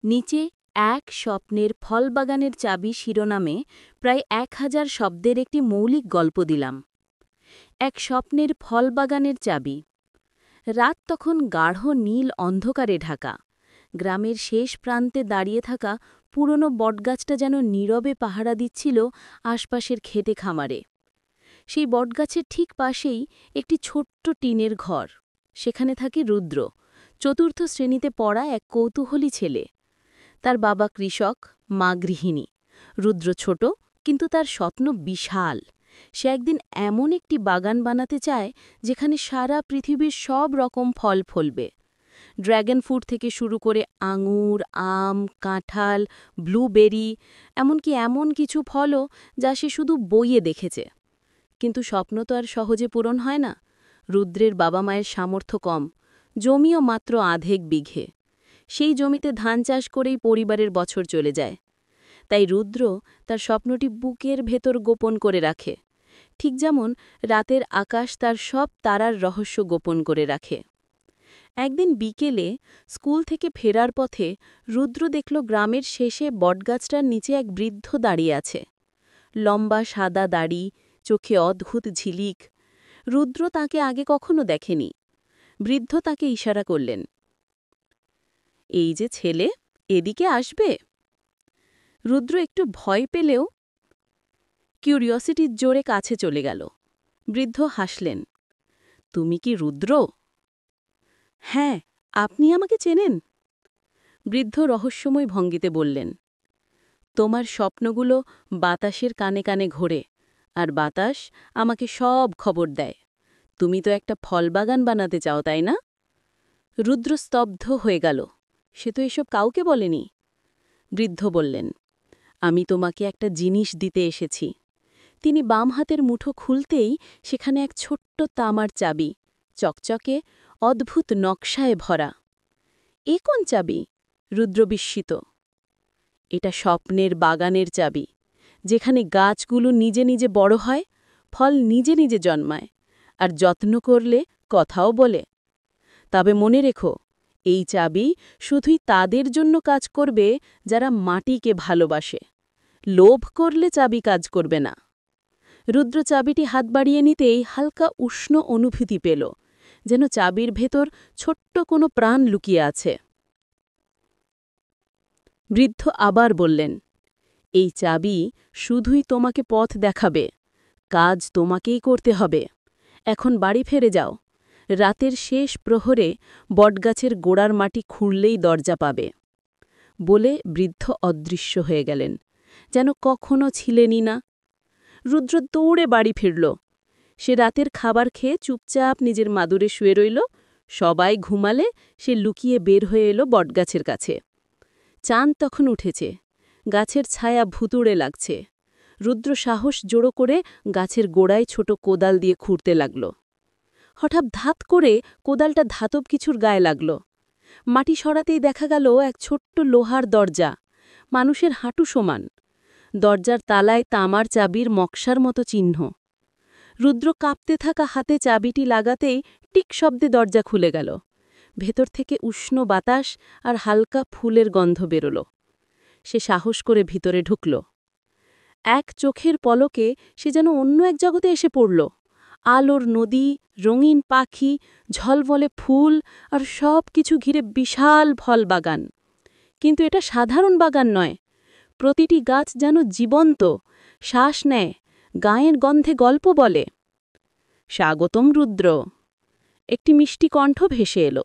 নিচে এক স্বপ্নের ফলবাগানের চাবি শিরোনামে প্রায় ১,০০০ শব্দের একটি মৌলিক গল্প দিলাম। এক স্বপ্নের ফলবাগানের চাবি। রাত তখন গাঢ় নীল অন্ধকারে ঢাকা। গ্রামের শেষ প্রান্তে দাঁড়িয়ে থাকা পুরনো বটগাছটা যেন নীরবে পাহারা দিচ্ছিল আশপাশের খেতে খামারে। সেই বটগাছের ঠিক পাশেই একটি ছোট্ট টিনের ঘর। সেখানে থাকে রুদ্র, চতুর্থ শ্রেণীতে পড়া এক কৌতূহলী ছেলে। তার বাবা কৃষক, মা গৃহিণী। রুদ্র ছোট, কিন্তু তার স্বপ্ন বিশাল। সে একদিন এমন একটি বাগান বানাতে চায় যেখানে সারা পৃথিবীর সব রকম ফল ফলবে। ড্র্যাগন ফ্রুট থেকে শুরু করে আঙুর, আম, কাঁঠাল, ব্লুবেরি, এমনকি এমন কিছু ফলও যা সে শুধু বইয়ে দেখেছে। কিন্তু স্বপ্ন তো আর সহজে পূরণ হয় না। রুদ্রের বাবা মায়ের সামর্থ্য কম, জমিও মাত্র আধেক বিঘে। সেই জমিতে ধান চাষ করেই পরিবারের বছর চলে যায়। তাই রুদ্র তার স্বপ্নটি বুকের ভেতর গোপন করে রাখে, ঠিক যেমন রাতের আকাশ তার সব তারার রহস্য গোপন করে রাখে। একদিন বিকেলে স্কুল থেকে ফেরার পথে রুদ্র দেখল গ্রামের শেষে বটগাছটার নিচে এক বৃদ্ধ দাঁড়িয়ে আছে। লম্বা সাদা দাড়ি, চোখে অদ্ভুত ঝিলিক। রুদ্র তাকে আগে কখনো দেখেনি। বৃদ্ধ তাকে ইশারা করলেন, এই যে ছেলে, এদিকে আসবে। রুদ্র একটু ভয় পেলেও কিউরিওসিটির জোরে কাছে চলে গেল। বৃদ্ধ হাসলেন, তুমি কি রুদ্র? হ্যাঁ, আপনি আমাকে চেনেন? বৃদ্ধ রহস্যময় ভঙ্গিতে বললেন, তোমার স্বপ্নগুলো বাতাসের কানে কানে ঘোরে, আর বাতাস আমাকে সব খবর দেয়। তুমি তো একটা ফলবাগান বানাতে চাও, তাই না? রুদ্র স্তব্ধ হয়ে গেল। সে তো এসব কাউকে বলেনি। বৃদ্ধ বললেন, আমি তোমাকে একটা জিনিস দিতে এসেছি। তিনি বাম হাতের মুঠো খুলতেই সেখানে এক ছোট্ট তামার চাবি, চকচকে, অদ্ভুত নকশায় ভরা। এ কোন চাবি? রুদ্র বিস্মিত। এটা স্বপ্নের বাগানের চাবি, যেখানে গাছগুলো নিজে নিজে বড় হয়, ফল নিজে নিজে জন্মায়, আর যত্ন করলে কথাও বলে। তবে মনে রেখো, এই চাবি শুধুই তাদের জন্য কাজ করবে যারা মাটিকে ভালোবাসে। লোভ করলে চাবি কাজ করবে না। রুদ্র চাবিটি হাত বাড়িয়ে নিতেই হালকা উষ্ণ অনুভূতি পেল, যেন চাবির ভেতর ছোট্ট কোনো প্রাণ লুকিয়ে আছে। বৃদ্ধ আবার বললেন, এই চাবি শুধুই তোমাকে পথ দেখাবে, কাজ তোমাকেই করতে হবে। এখন বাড়ি ফিরে যাও। রাতের শেষ প্রহরে বটগাছের গোড়ার মাটি খুঁড়লেই দরজা পাবে। বলে বৃদ্ধ অদৃশ্য হয়ে গেলেন, যেন কখনো ছিলেনই না। রুদ্র দৌড়ে বাড়ি ফিরল। সে রাতের খাবার খেয়ে চুপচাপ নিজের মাদুরে শুয়ে রইল। সবাই ঘুমালে সে লুকিয়ে বের হয়ে এলো বটগাছের কাছে। চাঁদ তখন উঠেছে, গাছের ছায়া ভুতুড়ে লাগছে। রুদ্র সাহস জোড়ো করে গাছের গোড়ায় ছোট কোদাল দিয়ে খুঁড়তে লাগল। হঠাৎ ধাত করে কোদালটা ধাতব কিছুর গায়ে লাগল। মাটি সরাতেই দেখা গেল এক ছোট্ট লোহার দরজা, মানুষের হাঁটু সমান। দরজার তালায় তামার চাবির মক্সার মতো চিহ্ন। রুদ্র কাঁপতে থাকা হাতে চাবিটি লাগাতেই টিক শব্দে দরজা খুলে গেল। ভেতর থেকে উষ্ণ বাতাস আর হালকা ফুলের গন্ধ বেরোল। সে সাহস করে ভিতরে ঢুকল। এক চোখের পলকে সে যেন অন্য এক জগতে এসে পড়ল। আলোর নদী, রঙিন পাখি, ঝলমলে ফুল, আর সব কিছু ঘিরে বিশাল ফল বাগান। কিন্তু এটা সাধারণ বাগান নয়। প্রতিটি গাছ যেন জীবন্ত, শ্বাস নেয়, গায়ের গন্ধে গল্প বলে। স্বাগতম রুদ্র। একটি মিষ্টি কণ্ঠ ভেসে এলো।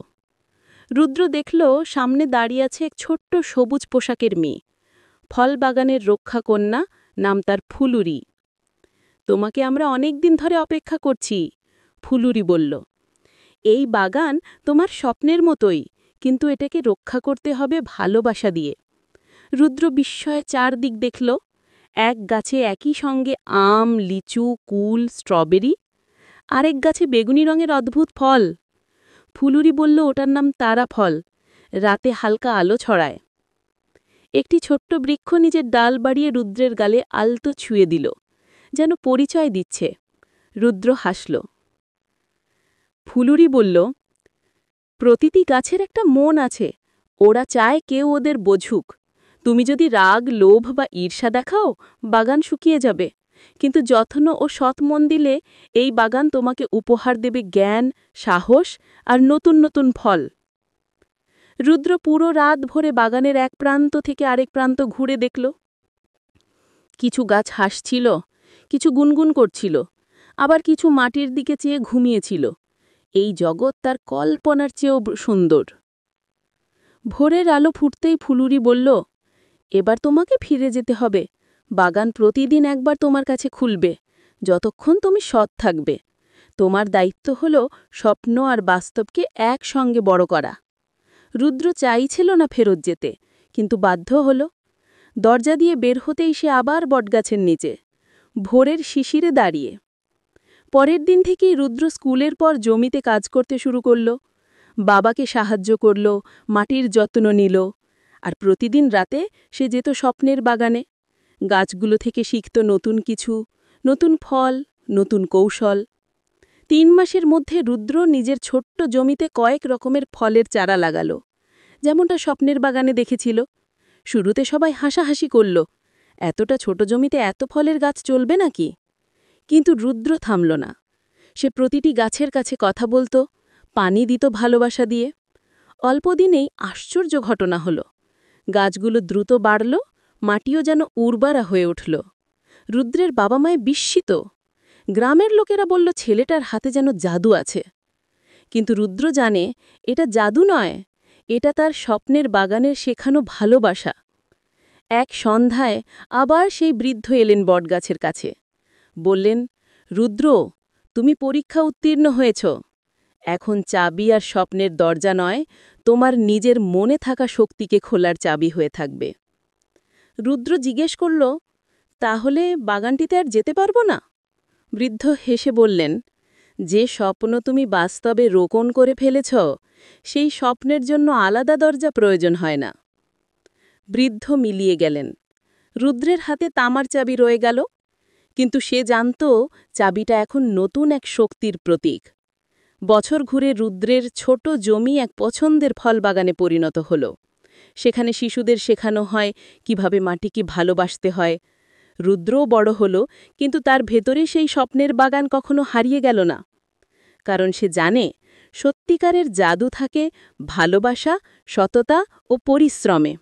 রুদ্র দেখল সামনে দাঁড়িয়ে আছে এক ছোট্ট সবুজ পোশাকের মেয়ে, ফল বাগানের রক্ষাকন্যা, নাম তার ফুলুরি। তোমাকে আমরা অনেক দিন ধরে অপেক্ষা করছি, ফুলুরি বলল। এই বাগান তোমার স্বপ্নের মতোই, কিন্তু এটাকে রক্ষা করতে হবে ভালোবাসা দিয়ে। রুদ্র বিস্ময়ে চারদিক দেখল। এক গাছে একই সঙ্গে আম, লিচু, কুল, স্ট্রবেরি, আরেক গাছে বেগুনি রঙের অদ্ভুত ফল। ফুলুরি বলল ওটার নাম তারা ফল, রাতে হালকা আলো ছড়ায়। একটি ছোট্ট বৃক্ষ নিজের ডাল বাড়িয়ে রুদ্রের গালে আলতো ছুঁয়ে দিল, যেন পরিচয় দিচ্ছে। রুদ্র হাসল। ফুলুরি বলল, প্রতিটি গাছের একটা মন আছে, ওরা চায় কেউ ওদের বোঝুক। তুমি যদি রাগ, লোভ বা ঈর্ষা দেখাও, বাগান শুকিয়ে যাবে। কিন্তু যত্ন ও সৎ মন দিলে এই বাগান তোমাকে উপহার দেবে জ্ঞান, সাহস আর নতুন নতুন ফল। রুদ্র পুরো রাত ভরে বাগানের এক প্রান্ত থেকে আরেক প্রান্ত ঘুরে দেখল। কিছু গাছ হাসছিল, কিছু গুনগুন করছিল, আবার কিছু মাটির দিকে চেয়ে ঘুমিয়েছিল। এই জগৎ তার কল্পনার চেয়েও সুন্দর। ভোরের আলো ফুটতেই ফুলুরি বলল, এবার তোমাকে ফিরে যেতে হবে। বাগান প্রতিদিন একবার তোমার কাছে খুলবে, যতক্ষণ তুমি সৎ থাকবে। তোমার দায়িত্ব হল স্বপ্ন আর বাস্তবকে একসঙ্গে বড় করা। রুদ্র চাইছিল না ফেরত যেতে, কিন্তু বাধ্য হল। দরজা দিয়ে বের হতেই সে আবার বটগাছের নিচে, ভোরের শিশিরে দাঁড়িয়ে। পরের দিন থেকেই রুদ্র স্কুলের পর জমিতে কাজ করতে শুরু করল। বাবাকে সাহায্য করল, মাটির যত্ন নিল, আর প্রতিদিন রাতে সে যেত স্বপ্নের বাগানে। গাছগুলো থেকে শিখত নতুন কিছু, নতুন ফল, নতুন কৌশল। ৩ মাসের মধ্যে রুদ্র নিজের ছোট্ট জমিতে কয়েক রকমের ফলের চারা লাগাল, যেমনটা স্বপ্নের বাগানে দেখেছিল। শুরুতে সবাই হাসাহাসি করল, এতটা ছোট জমিতে এত ফলের গাছ চলবে নাকি? কিন্তু রুদ্র থামল না। সে প্রতিটি গাছের কাছে কথা বলত, পানি দিত ভালোবাসা দিয়ে। অল্পদিনেই আশ্চর্য ঘটনা হল। গাছগুলো দ্রুত বাড়ল, মাটিও যেন উর্বরা হয়ে উঠল। রুদ্রের বাবা মায়ে বিস্মিত। গ্রামের লোকেরা বলল, ছেলেটার হাতে যেন জাদু আছে। কিন্তু রুদ্র জানে, এটা জাদু নয়, এটা তার স্বপ্নের বাগানের শেখানো ভালোবাসা। এক সন্ধ্যায় আবার সেই বৃদ্ধ এলেন বটগাছের কাছে। বললেন, রুদ্র, তুমি পরীক্ষা উত্তীর্ণ হয়েছ। এখন চাবি আর স্বপ্নের দরজা নয়, তোমার নিজের মনে থাকা শক্তিকে খোলার চাবি হয়ে থাকবে। রুদ্র জিজ্ঞেস করল, তাহলে বাগানটিতে আর যেতে পারবো না? বৃদ্ধ হেসে বললেন, যে স্বপ্ন তুমি বাস্তবে রোপণ করে ফেলেছ, সেই স্বপ্নের জন্য আলাদা দরজা প্রয়োজন হয় না। বৃদ্ধ মিলিয়ে গেলেন। রুদ্রের হাতে তামার চাবি রয়ে গেল, কিন্তু সে জানত চাবিটা এখন নতুন এক শক্তির প্রতীক। বছর ঘুরে রুদ্রের ছোট জমি এক পছন্দের ফল বাগানে পরিণত হল। সেখানে শিশুদের শেখানো হয় কিভাবে মাটিকে ভালোবাসতে হয়। রুদ্রও বড় হল, কিন্তু তার ভেতরে সেই স্বপ্নের বাগান কখনো হারিয়ে গেল না। কারণ সে জানে, সত্যিকারের জাদু থাকে ভালোবাসা, সততা ও পরিশ্রমে।